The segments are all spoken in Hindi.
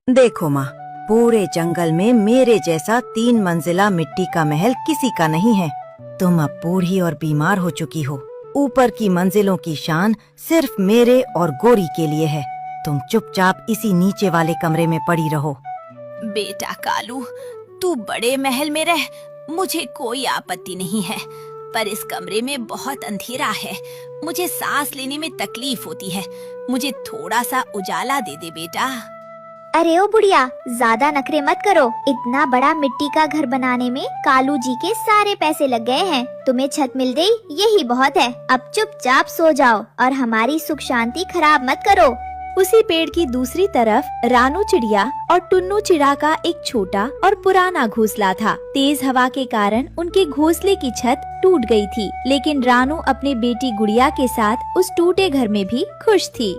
देखो माँ, पूरे जंगल में मेरे जैसा 3 मंजिला मिट्टी का महल किसी का नहीं है। तुम अब बूढ़ी और बीमार हो चुकी हो। ऊपर की मंजिलों की शान सिर्फ मेरे और गोरी के लिए है। तुम चुपचाप इसी नीचे वाले कमरे में पड़ी रहो। बेटा कालू, तू बड़े महल में रह, मुझे कोई आपत्ति नहीं है, पर इस कमरे में बहुत अंधेरा है। मुझे सांस लेने में तकलीफ होती है। मुझे थोड़ा सा उजाला दे दे बेटा। अरे ओ बुढ़िया, ज्यादा नखरे मत करो। इतना बड़ा मिट्टी का घर बनाने में कालू जी के सारे पैसे लग गए हैं। तुम्हें छत मिल गई, यही बहुत है। अब चुपचाप सो जाओ और हमारी सुख शांति खराब मत करो। उसी पेड़ की दूसरी तरफ रानू चिड़िया और टुन्नू चिड़ा का एक छोटा और पुराना घोंसला था। तेज हवा के कारण उनके घोंसले की छत टूट गई थी, लेकिन रानू अपने बेटी गुड़िया के साथ उस टूटे घर में भी खुश थी।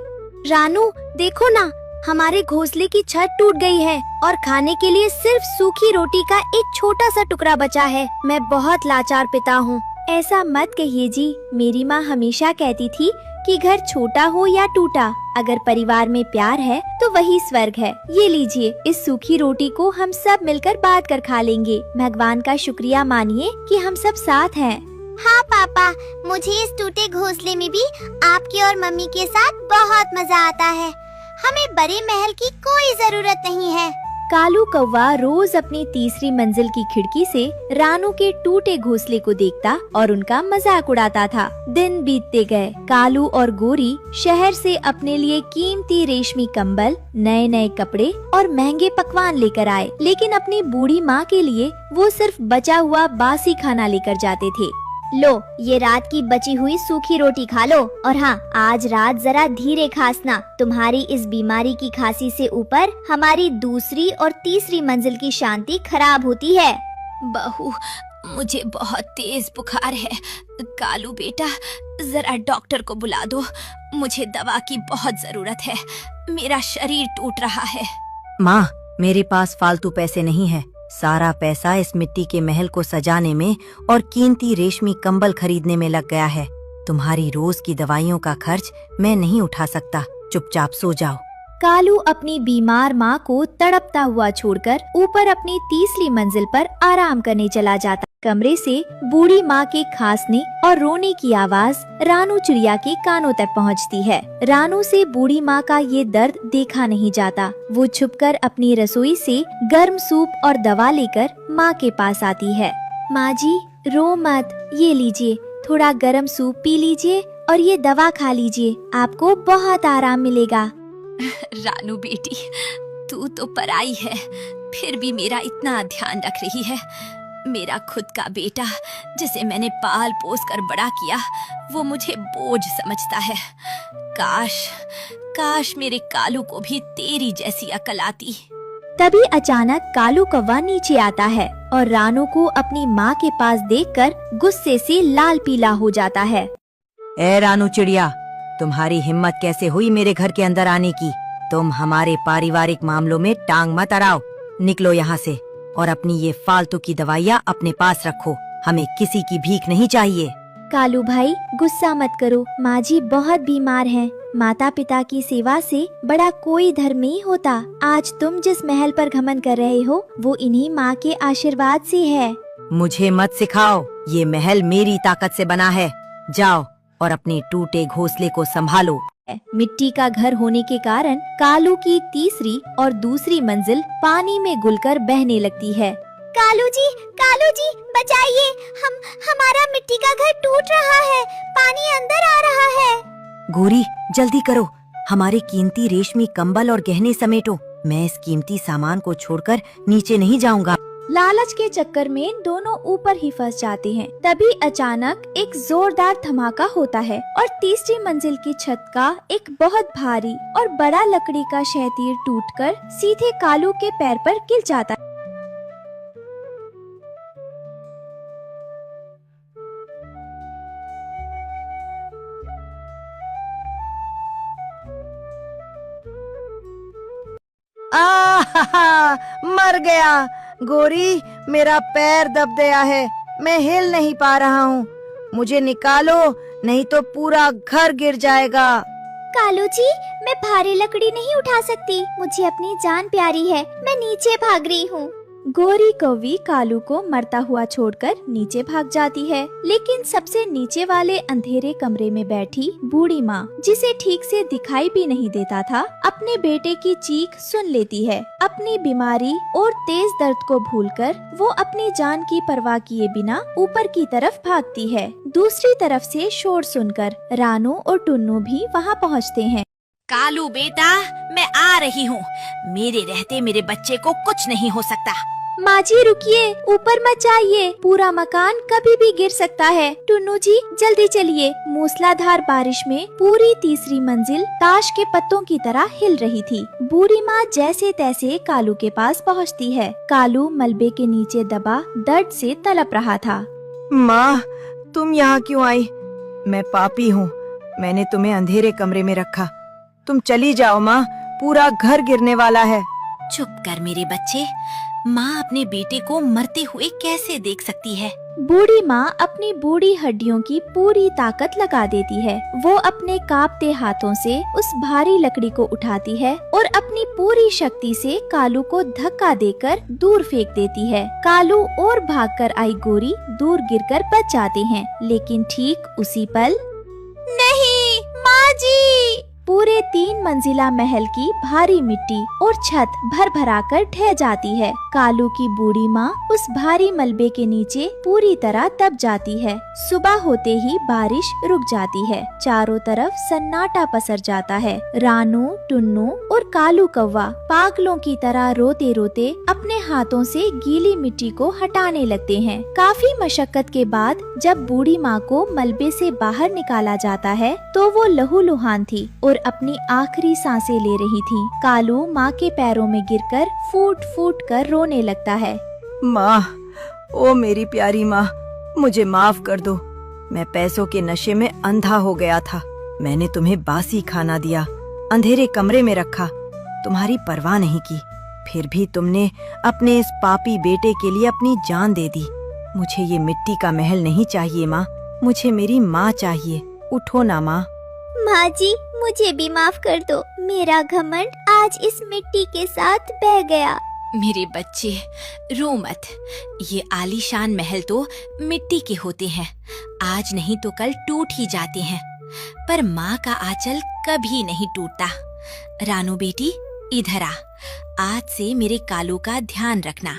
रानू, देखो ना, हमारे घोंसले की छत टूट गई है और खाने के लिए सिर्फ सूखी रोटी का एक छोटा सा टुकड़ा बचा है। मैं बहुत लाचार पिता हूँ। ऐसा मत कहिए जी। मेरी माँ हमेशा कहती थी कि घर छोटा हो या टूटा, अगर परिवार में प्यार है तो वही स्वर्ग है। ये लीजिए, इस सूखी रोटी को हम सब मिलकर बांट कर खा लेंगे। भगवान का शुक्रिया मानिए कि हम सब साथ हैं। हाँ पापा, मुझे इस टूटे घोंसले में भी आपके और मम्मी के साथ बहुत मजा आता है। हमें बड़े महल की कोई जरूरत नहीं है। कालू कौवा रोज अपनी तीसरी मंजिल की खिड़की से रानू के टूटे घोंसले को देखता और उनका मजाक उड़ाता था। दिन बीतते गए। कालू और गोरी शहर से अपने लिए कीमती रेशमी कंबल, नए नए कपड़े और महंगे पकवान लेकर आए, लेकिन अपनी बूढ़ी माँ के लिए वो सिर्फ बचा हुआ बासी खाना लेकर जाते थे। लो, ये रात की बची हुई सूखी रोटी खा लो। और हाँ, आज रात जरा धीरे खांसना। तुम्हारी इस बीमारी की खांसी से ऊपर हमारी दूसरी और तीसरी मंजिल की शांति खराब होती है। बहू, मुझे बहुत तेज बुखार है। कालू बेटा, जरा डॉक्टर को बुला दो। मुझे दवा की बहुत जरूरत है। मेरा शरीर टूट रहा है। माँ, मेरे पास फालतू पैसे नहीं है। सारा पैसा इस मिट्टी के महल को सजाने में और कीमती रेशमी कंबल खरीदने में लग गया है। तुम्हारी रोज की दवाइयों का खर्च मैं नहीं उठा सकता। चुपचाप सो जाओ। कालू अपनी बीमार माँ को तड़पता हुआ छोड़कर ऊपर अपनी तीसरी मंजिल पर आराम करने चला जाता। कमरे से बूढ़ी माँ के खांसने और रोने की आवाज रानू चिड़िया के कानों तक पहुँचती है। रानू से बूढ़ी माँ का ये दर्द देखा नहीं जाता। वो छुपकर अपनी रसोई से गर्म सूप और दवा लेकर माँ के पास आती है। माँ जी, रो मत, ये लीजिए, थोड़ा गर्म सूप पी लीजिए और ये दवा खा लीजिए, आपको बहुत आराम मिलेगा। रानू बेटी, तू तो पराई है, फिर भी मेरा इतना ध्यान रख रही है। मेरा खुद का बेटा, जिसे मैंने पाल पोस कर बड़ा किया, वो मुझे बोझ समझता है। काश मेरे कालू को भी तेरी जैसी अकल आती। तभी अचानक कालू कौवा नीचे आता है और रानू को अपनी माँ के पास देखकर गुस्से से लाल पीला हो जाता है। ए रानू चिड़िया, तुम्हारी हिम्मत कैसे हुई मेरे घर के अंदर आने की? तुम हमारे पारिवारिक मामलों में टांग मत अड़ाओ। निकलो यहाँ से और अपनी ये फालतू की दवाइयाँ अपने पास रखो। हमें किसी की भीख नहीं चाहिए। कालू भाई, गुस्सा मत करो। माँ जी बहुत बीमार हैं। माता पिता की सेवा से बड़ा कोई धर्म नहीं होता। आज तुम जिस महल पर घमंड कर रहे हो, वो इन्हीं माँ के आशीर्वाद से है। मुझे मत सिखाओ। ये महल मेरी ताकत से बना है। जाओ और अपने टूटे घोंसले को संभालो। मिट्टी का घर होने के कारण कालू की तीसरी और दूसरी मंजिल पानी में घुलकर बहने लगती है। कालू जी, बचाइए! हमारा मिट्टी का घर टूट रहा है। पानी अंदर आ रहा है। गोरी, जल्दी करो, हमारे कीमती रेशमी कंबल और गहने समेटो। मैं इस कीमती सामान को छोड़कर नीचे नहीं जाऊंगा। लालच के चक्कर में दोनों ऊपर ही फंस जाते हैं। तभी अचानक एक जोरदार धमाका होता है और तीसरी मंजिल की छत का एक बहुत भारी और बड़ा लकड़ी का शहतीर टूटकर सीधे कालू के पैर पर गिर जाता है। मर गया। गोरी, मेरा पैर दब गया है। मैं हिल नहीं पा रहा हूँ। मुझे निकालो, नहीं तो पूरा घर गिर जाएगा। कालू जी, मैं भारी लकड़ी नहीं उठा सकती, मुझे अपनी जान प्यारी है, मैं नीचे भाग रही हूँ। गोरी कौवी कालू को मरता हुआ छोड़कर नीचे भाग जाती है, लेकिन सबसे नीचे वाले अंधेरे कमरे में बैठी बूढ़ी माँ, जिसे ठीक से दिखाई भी नहीं देता था, अपने बेटे की चीख सुन लेती है। अपनी बीमारी और तेज दर्द को भूलकर वो अपनी जान की परवाह किए बिना ऊपर की तरफ भागती है। दूसरी तरफ से शोर सुनकर रानू और टुन्नू भी वहाँ पहुँचते हैं। कालू बेटा, मैं आ रही हूँ। मेरे रहते मेरे बच्चे को कुछ नहीं हो सकता। माँ जी रुकिए, ऊपर मत जाइए, पूरा मकान कभी भी गिर सकता है। टुन्नू जी जल्दी चलिए। मूसलाधार बारिश में पूरी तीसरी मंजिल ताश के पत्तों की तरह हिल रही थी। बूढ़ी माँ जैसे तैसे कालू के पास पहुँचती है। कालू मलबे के नीचे दबा दर्द से तड़प रहा था। माँ, तुम यहाँ क्यों आई? मैं पापी हूँ, मैंने तुम्हें अंधेरे कमरे में रखा। तुम चली जाओ माँ, पूरा घर गिरने वाला है। चुप कर मेरे बच्चे, माँ अपने बेटे को मरते हुए कैसे देख सकती है? बूढ़ी माँ अपनी बूढ़ी हड्डियों की पूरी ताकत लगा देती है। वो अपने कांपते हाथों से उस भारी लकड़ी को उठाती है और अपनी पूरी शक्ति से कालू को धक्का देकर दूर फेंक देती है। कालू और भागकर आई गोरी दूर गिरकर बच जाते हैं, लेकिन ठीक उसी पल नहीं माँ जी! पूरे 3 मंजिला महल की भारी मिट्टी और छत भर भरा कर ढह जाती है। कालू की बूढ़ी माँ उस भारी मलबे के नीचे पूरी तरह दब जाती है। सुबह होते ही बारिश रुक जाती है। चारों तरफ सन्नाटा पसर जाता है। रानू, टुन्नू और कालू कौवा पागलों की तरह रोते रोते अपने हाथों से गीली मिट्टी को हटाने लगते हैं। काफी मशक्कत के बाद जब बूढ़ी माँ को मलबे से बाहर निकाला जाता है तो वो लहूलुहान थी और अपनी आखिरी सांसें ले रही थी। कालू माँ के पैरों में गिरकर फूट फूट कर रोने लगता है। माँ, ओ मेरी प्यारी माँ, मुझे माफ कर दो। मैं पैसों के नशे में अंधा हो गया था। मैंने तुम्हें बासी खाना दिया, अंधेरे कमरे में रखा, तुम्हारी परवाह नहीं की। फिर भी तुमने अपने इस पापी बेटे के लिए अपनी जान दे दी। मुझे ये मिट्टी का महल नहीं चाहिए माँ, मुझे मेरी माँ चाहिए। उठो ना माँ। माँ जी, मुझे भी माफ कर दो, मेरा घमंड आज इस मिट्टी के साथ बह गया। मेरे बच्चे रो मत, ये आलीशान महल तो मिट्टी के होते हैं, आज नहीं तो कल टूट ही जाते हैं, पर माँ का आंचल कभी नहीं टूटता। रानू बेटी इधर आ, आज से मेरे कालू का ध्यान रखना,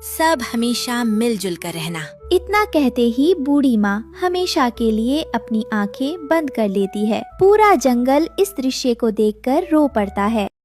सब हमेशा मिलजुल कर रहना। इतना कहते ही बूढ़ी माँ हमेशा के लिए अपनी आंखें बंद कर लेती है। पूरा जंगल इस दृश्य को देखकर रो पड़ता है।